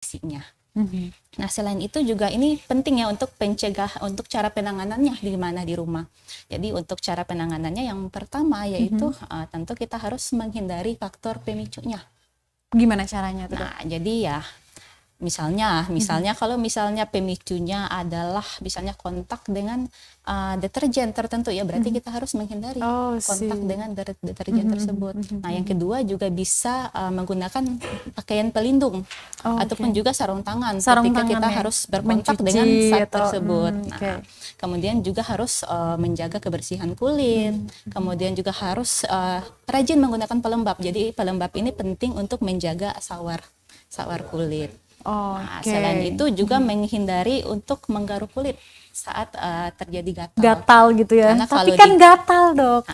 infeksinya. Nah, selain itu juga ini penting ya untuk untuk cara penanganannya di mana di rumah. Jadi untuk cara penanganannya yang pertama yaitu tentu kita harus menghindari faktor pemicunya. Gimana caranya tuh, Dok? Nah, jadi ya misalnya kalau misalnya pemicunya adalah misalnya kontak dengan deterjen tertentu ya, berarti kita harus menghindari kontak dengan deterjen tersebut. Nah, yang kedua juga bisa menggunakan pakaian pelindung ataupun juga sarung tangan ketika kita harus berkontak dengan zat tersebut. Nah, kemudian juga harus menjaga kebersihan kulit, kemudian juga harus rajin menggunakan pelembab. Jadi pelembab ini penting untuk menjaga sawar kulit. Nah, selain itu juga menghindari untuk menggaruk kulit saat terjadi gatal gitu ya. Karena tapi kan gatal, Dok.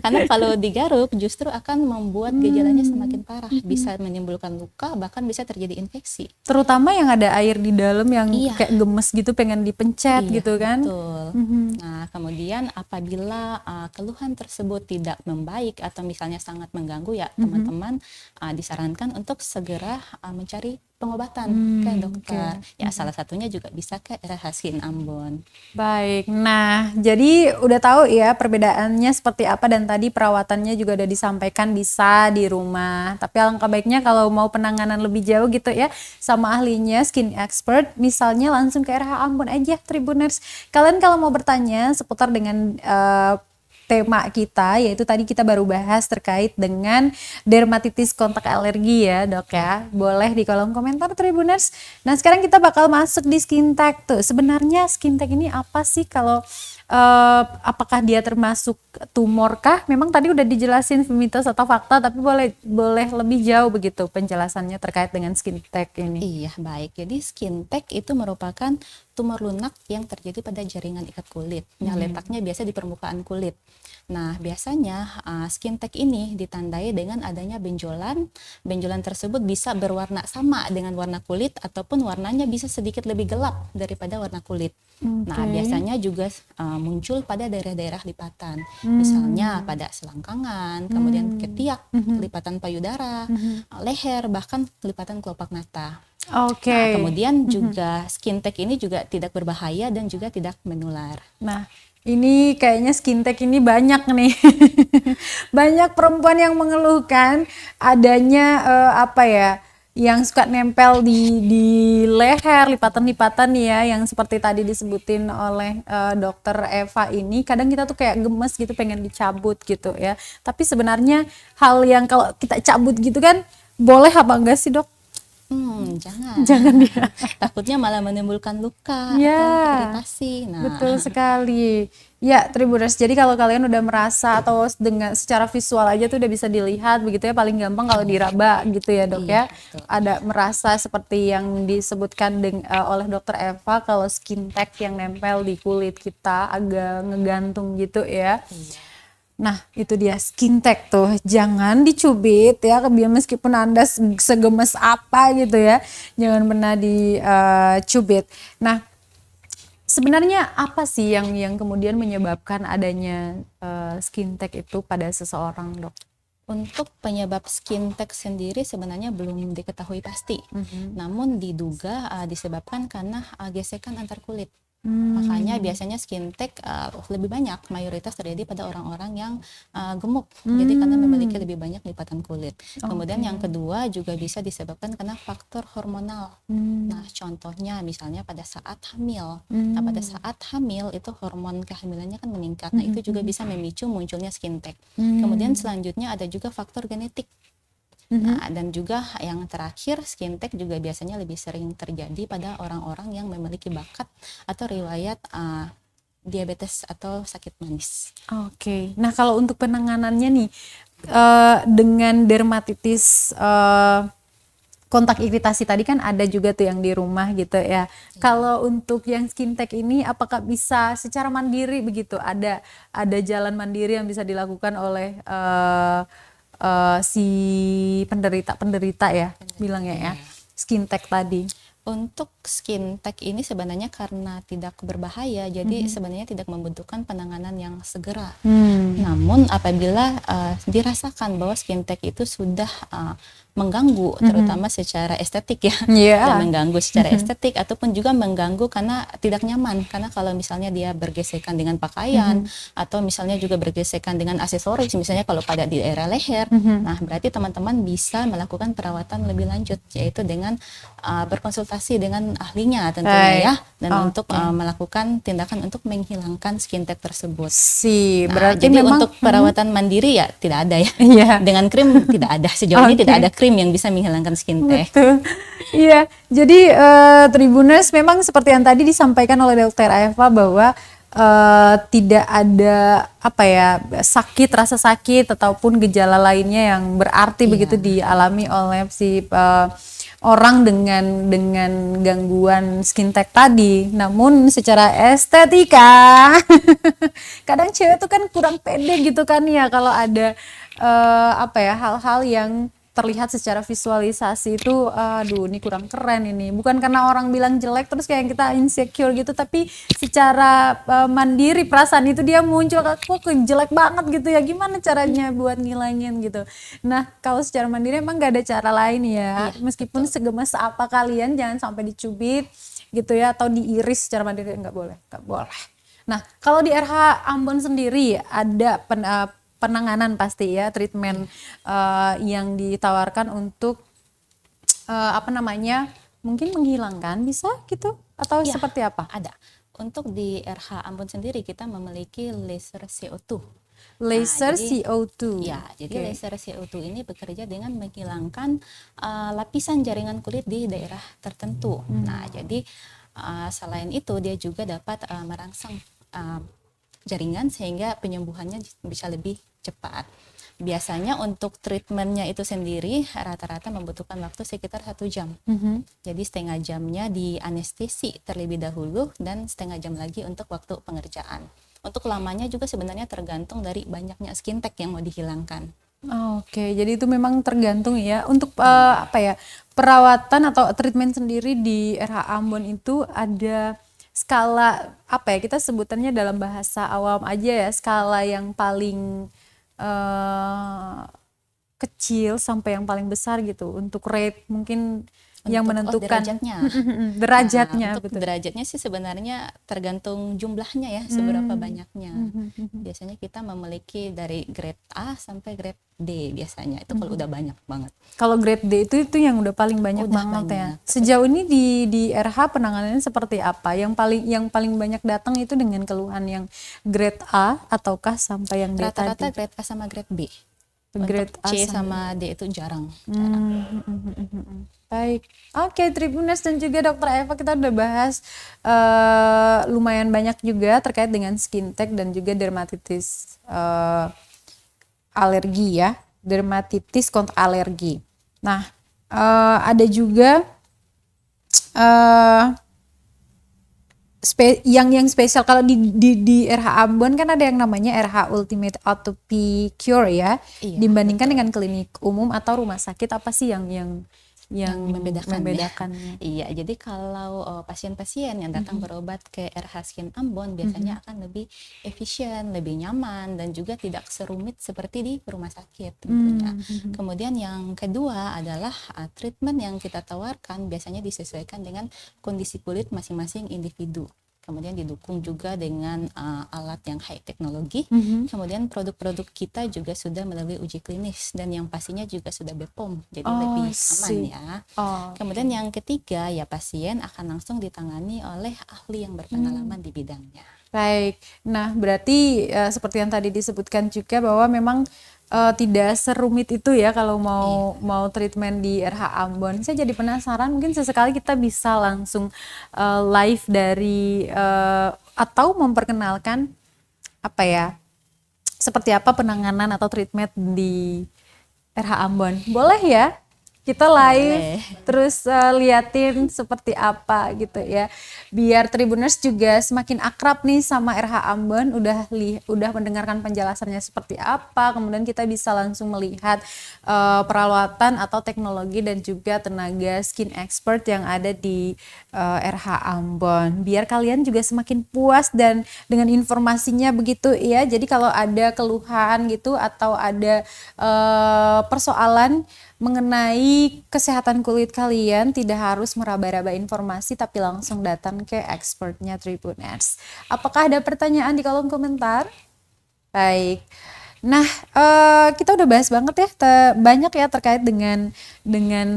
Karena kalau digaruk justru akan membuat gejalanya semakin parah, bisa menimbulkan luka, bahkan bisa terjadi infeksi. Terutama yang ada air di dalam yang kayak gemes gitu, pengen dipencet gitu kan. Betul. Nah, kemudian apabila keluhan tersebut tidak membaik atau misalnya sangat mengganggu ya, teman-teman disarankan untuk segera mencari pengobatan ke dokter. Ya, salah satunya juga bisa ke RH Ambon. Baik, nah jadi udah tahu ya perbedaannya seperti apa, dan tadi perawatannya juga udah disampaikan bisa di rumah. Tapi alangkah baiknya kalau mau penanganan lebih jauh gitu ya sama ahlinya, skin expert, misalnya langsung ke RH Ambon aja, Tribuners. Kalian kalau mau bertanya seputar dengan tema kita, yaitu tadi kita baru bahas terkait dengan dermatitis kontak alergi ya, Dok ya. Boleh di kolom komentar, Tribuners. Nah, sekarang kita bakal masuk di skin tag tuh. Sebenarnya skin tag ini apa sih? Kalau apakah dia termasuk tumor kah? Memang tadi udah dijelasin mitos atau fakta, tapi boleh lebih jauh begitu penjelasannya terkait dengan skin tag ini. Iya, baik. Jadi skin tag itu merupakan tumor lunak yang terjadi pada jaringan ikat kulit. Nah, letaknya biasa di permukaan kulit. Nah, biasanya skin tag ini ditandai dengan adanya benjolan. Benjolan tersebut bisa berwarna sama dengan warna kulit ataupun warnanya bisa sedikit lebih gelap daripada warna kulit. Nah, biasanya juga muncul pada daerah-daerah lipatan. Misalnya pada selangkangan, kemudian ketiak, lipatan payudara, leher, bahkan lipatan kelopak mata. Nah, kemudian juga skin tag ini juga tidak berbahaya dan juga tidak menular. Nah, ini kayaknya skin tag ini banyak nih. Banyak perempuan yang mengeluhkan adanya yang suka nempel di leher, lipatan-lipatan ya, yang seperti tadi disebutin oleh dokter Eva ini. Kadang kita tuh kayak gemes gitu, pengen dicabut gitu ya. Tapi sebenarnya hal yang kalau kita cabut gitu kan, boleh apa enggak sih, Dok? Jangan ya. Takutnya malah menimbulkan luka atau iritasi. Nah, betul sekali. Ya, Tribuners. Jadi kalau kalian udah merasa atau dengan secara visual aja tuh udah bisa dilihat begitu ya, paling gampang kalau diraba gitu ya, Dok ya. Betul. Ada merasa seperti yang disebutkan oleh dokter Eva, kalau skin tag yang nempel di kulit kita agak ngegantung gitu ya. Nah, itu dia skin tag tuh, jangan dicubit ya, meskipun Anda segemes apa gitu ya, jangan pernah dicubit. Nah, sebenarnya apa sih yang kemudian menyebabkan adanya skin tag itu pada seseorang, Dok? Untuk penyebab skin tag sendiri sebenarnya belum diketahui pasti, namun diduga disebabkan karena gesekan antar kulit. Makanya biasanya skin tag lebih banyak, mayoritas terjadi pada orang-orang yang gemuk. Jadi karena memiliki lebih banyak lipatan kulit. Kemudian yang kedua juga bisa disebabkan karena faktor hormonal. Nah, contohnya misalnya pada saat hamil. Nah, pada saat hamil itu hormon kehamilannya kan meningkat. Nah, itu juga bisa memicu munculnya skin tag. Kemudian selanjutnya ada juga faktor genetik. Nah, dan juga yang terakhir, skin tag juga biasanya lebih sering terjadi pada orang-orang yang memiliki bakat atau riwayat diabetes atau sakit manis. Nah, kalau untuk penanganannya nih, dengan dermatitis kontak iritasi tadi kan ada juga tuh yang di rumah gitu ya. Kalau untuk yang skin tag ini, apakah bisa secara mandiri begitu? Ada jalan mandiri yang bisa dilakukan oleh si penderita ya, bilangnya ya, skin tag tadi. Untuk skin tag ini sebenarnya karena tidak berbahaya, jadi sebenarnya tidak membutuhkan penanganan yang segera. Namun apabila dirasakan bahwa skin tag itu sudah mengganggu, terutama secara estetik ya. Iya. Dan mengganggu secara estetik ataupun juga mengganggu karena tidak nyaman. Karena kalau misalnya dia bergesekan dengan pakaian atau misalnya juga bergesekan dengan aksesoris, misalnya kalau pada di daerah leher, nah berarti teman-teman bisa melakukan perawatan lebih lanjut, yaitu dengan berkonsultasi dengan ahlinya tentunya ya, dan untuk melakukan tindakan untuk menghilangkan skin tag tersebut. Sih, Nah, berarti jadi memang untuk perawatan mandiri ya tidak ada ya. Iya. Dengan krim tidak ada, sejauh ini Oke. tidak ada krim yang bisa menghilangkan skin tag. Betul. Iya, jadi Tribuners memang seperti yang tadi disampaikan oleh Dokter Eva bahwa tidak ada apa ya sakit, rasa sakit ataupun gejala lainnya yang berarti begitu dialami oleh si orang dengan gangguan skin tag tadi. Namun secara estetika kadang cewek tuh kan kurang pede gitu kan ya kalau ada apa ya hal-hal yang terlihat secara visualisasi itu aduh ini kurang keren ini, bukan karena orang bilang jelek terus kayak kita insecure gitu, tapi secara mandiri perasaan itu dia muncul kok jelek banget gitu ya, gimana caranya buat ngilangin gitu. Nah kalau secara mandiri emang gak ada cara lain ya, meskipun segemes apa kalian jangan sampai dicubit gitu ya atau diiris secara mandiri, nggak boleh. Nah kalau di RH Ambon sendiri ada penanganan pasti ya, treatment yang ditawarkan untuk apa namanya mungkin menghilangkan bisa gitu atau Ya, seperti apa? ada. Untuk di RH Ambon sendiri kita memiliki laser CO2. Laser jadi- CO2. Ya, jadi Oke. laser CO2 ini bekerja dengan menghilangkan lapisan jaringan kulit di daerah tertentu. Nah, jadi selain itu dia juga dapat merangsang jaringan sehingga penyembuhannya bisa lebih cepat. Biasanya untuk treatmentnya itu sendiri rata-rata membutuhkan waktu sekitar 1 jam. Jadi setengah jamnya di anestesi terlebih dahulu dan setengah jam lagi untuk waktu pengerjaan. Untuk lamanya juga sebenarnya tergantung dari banyaknya skin tag yang mau dihilangkan. Oke, jadi itu memang tergantung ya. Untuk apa ya perawatan atau treatment sendiri di RH Ambon itu ada skala apa ya kita sebutannya dalam bahasa awam aja ya, skala yang paling kecil sampai yang paling besar gitu untuk rate mungkin yang menentukan derajatnya. derajatnya Untuk betul. derajatnya sih sebenarnya tergantung jumlahnya ya, seberapa banyaknya. Biasanya kita memiliki dari grade A sampai grade D biasanya. Itu kalau udah banyak banget. Kalau grade D itu yang udah paling banyak Udah banget ya. banyak. Sejauh ini di RH penanganannya seperti apa? Yang paling banyak datang itu dengan keluhan yang grade A ataukah sampai yang D Rata-rata tadi? grade A sama grade B. Grade Untuk A C sama sama D itu jarang. Baik, oke Tribuners dan juga Dokter Eva, kita udah bahas lumayan banyak juga terkait dengan skin tag dan juga dermatitis alergi ya, dermatitis kontak alergi. Nah, ada juga yang spesial kalau di RH Ambon kan ada yang namanya RH Ultimate Atopy Cure ya. Iya, Dibandingkan dengan klinik umum atau rumah sakit, apa sih yang membedakan ya. membedakannya? Iya, jadi kalau pasien-pasien yang datang berobat ke RH Skin Ambon biasanya akan lebih efisien, lebih nyaman, dan juga tidak serumit seperti di rumah sakit tentunya. Kemudian yang kedua adalah treatment yang kita tawarkan biasanya disesuaikan dengan kondisi kulit masing-masing individu. Kemudian didukung juga dengan alat yang high teknologi. Kemudian produk-produk kita juga sudah melalui uji klinis dan yang pastinya juga sudah BPOM, jadi lebih aman ya. Kemudian yang ketiga ya pasien akan langsung ditangani oleh ahli yang berpengalaman di bidangnya. Baik, nah berarti seperti yang tadi disebutkan juga bahwa memang tidak serumit itu ya kalau mau treatment di RH Ambon. Saya jadi penasaran, mungkin sesekali kita bisa langsung live dari atau memperkenalkan apa ya, seperti apa penanganan atau treatment di RH Ambon. Boleh ya? kita live Boleh. terus liatin seperti apa gitu ya. Biar Tribuners juga semakin akrab nih sama RH Ambon, udah mendengarkan penjelasannya seperti apa, kemudian kita bisa langsung melihat perawatan atau teknologi dan juga tenaga skin expert yang ada di RH Ambon. Biar kalian juga semakin puas dan dengan informasinya begitu ya. Jadi kalau ada keluhan gitu atau ada persoalan mengenai kesehatan kulit kalian, tidak harus meraba-raba informasi tapi langsung datang ke expertnya Tribuners. Apakah ada pertanyaan di kolom komentar? Baik. Nah, kita udah bahas banget ya, banyak ya terkait dengan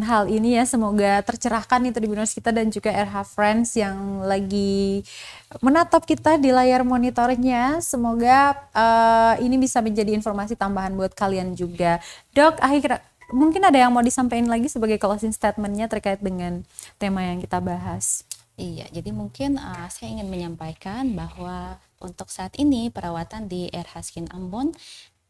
hal ini ya. Semoga tercerahkan nih Tribuners kita dan juga RH Friends yang lagi menatap kita di layar monitornya. Semoga ini bisa menjadi informasi tambahan buat kalian juga. Dok, mungkin ada yang mau disampaikan lagi sebagai closing statement-nya terkait dengan tema yang kita bahas. Iya, jadi mungkin saya ingin menyampaikan bahwa untuk saat ini perawatan di RH Skin Ambon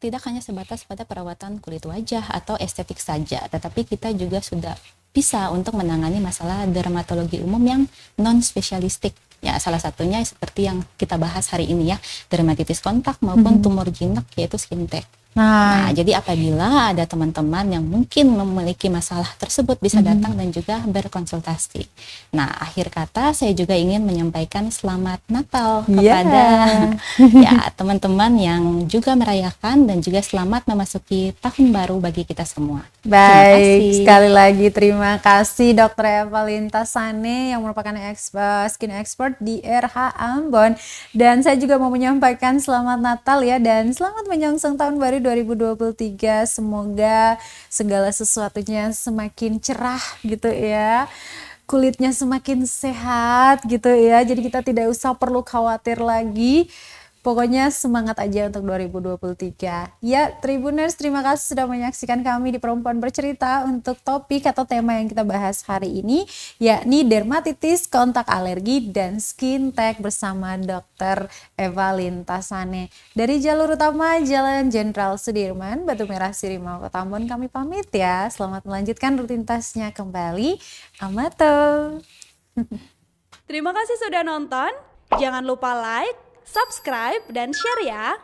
tidak hanya sebatas pada perawatan kulit wajah atau estetik saja, tetapi kita juga sudah bisa untuk menangani masalah dermatologi umum yang non spesialistik. Ya, salah satunya seperti yang kita bahas hari ini ya, dermatitis kontak maupun tumor jinak yaitu skintek. Nah, jadi apabila ada teman-teman yang mungkin memiliki masalah tersebut bisa datang dan juga berkonsultasi. Nah, akhir kata saya juga ingin menyampaikan selamat Natal kepada ya teman-teman yang juga merayakan dan juga selamat memasuki tahun baru bagi kita semua. Baik, sekali lagi terima kasih Dr. Evalinta Sane yang merupakan skin expert di RH Ambon. Dan saya juga mau menyampaikan selamat Natal ya dan selamat menyongsong tahun baru 2023. Semoga segala sesuatunya semakin cerah gitu ya. Kulitnya semakin sehat gitu ya. Jadi kita tidak usah perlu khawatir lagi. Pokoknya semangat aja untuk 2023. Ya, Tribuners, terima kasih sudah menyaksikan kami di Perempuan Bercerita untuk topik atau tema yang kita bahas hari ini, yakni dermatitis, kontak alergi, dan skin tech bersama Dr. Evalinta Sane. Dari jalur utama Jalan Jenderal Sudirman, Batu Merah Sirimau, Kota Ambon, kami pamit ya. Selamat melanjutkan rutinitasnya kembali. Amato. Terima kasih sudah nonton. Jangan lupa like, subscribe, dan share ya.